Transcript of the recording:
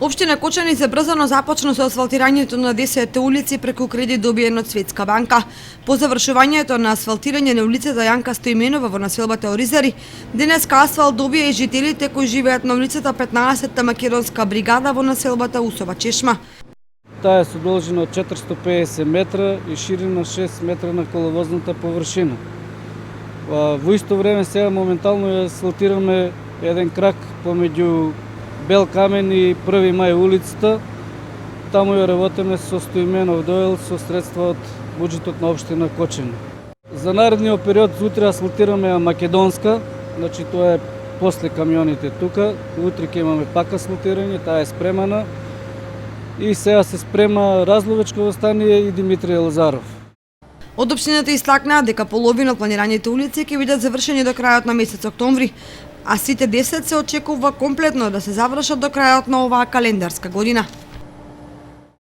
Општина Кочани забрзано започна со асфалтирањето на 10 улици преку кредит добиен од Светска банка. По завршувањето на асфалтирање на улицата Јанка Стоименова во населбата Оризари, денеска асфалт добија и жителите кои живеат на улицата 15-та македонска бригада во населбата Усова Чешма. Таа е со должина од 450 метра и ширина 6 метра на коловозната површина. Во исто време сега моментално ја асфалтираме еден крак помеѓу Бел Камен и 1 мај улицата. Таму ја работиме со Стоименов доел со средства од буџетот на општина Кочани. За наредниот период утре асфалтираме Македонска, значи тоа е после камионите тука. Утре ќе имаме пак асфалтирање, таа е спремана. И сега се спрема Разловечково стание и Димитрije Лазаров. Од општината истакнаа дека половина од планираните улици ќе бидат завршени до крајот на месец октомври, а сите 10 се очекува комплетно да се завршат до крајот на оваа календарска година.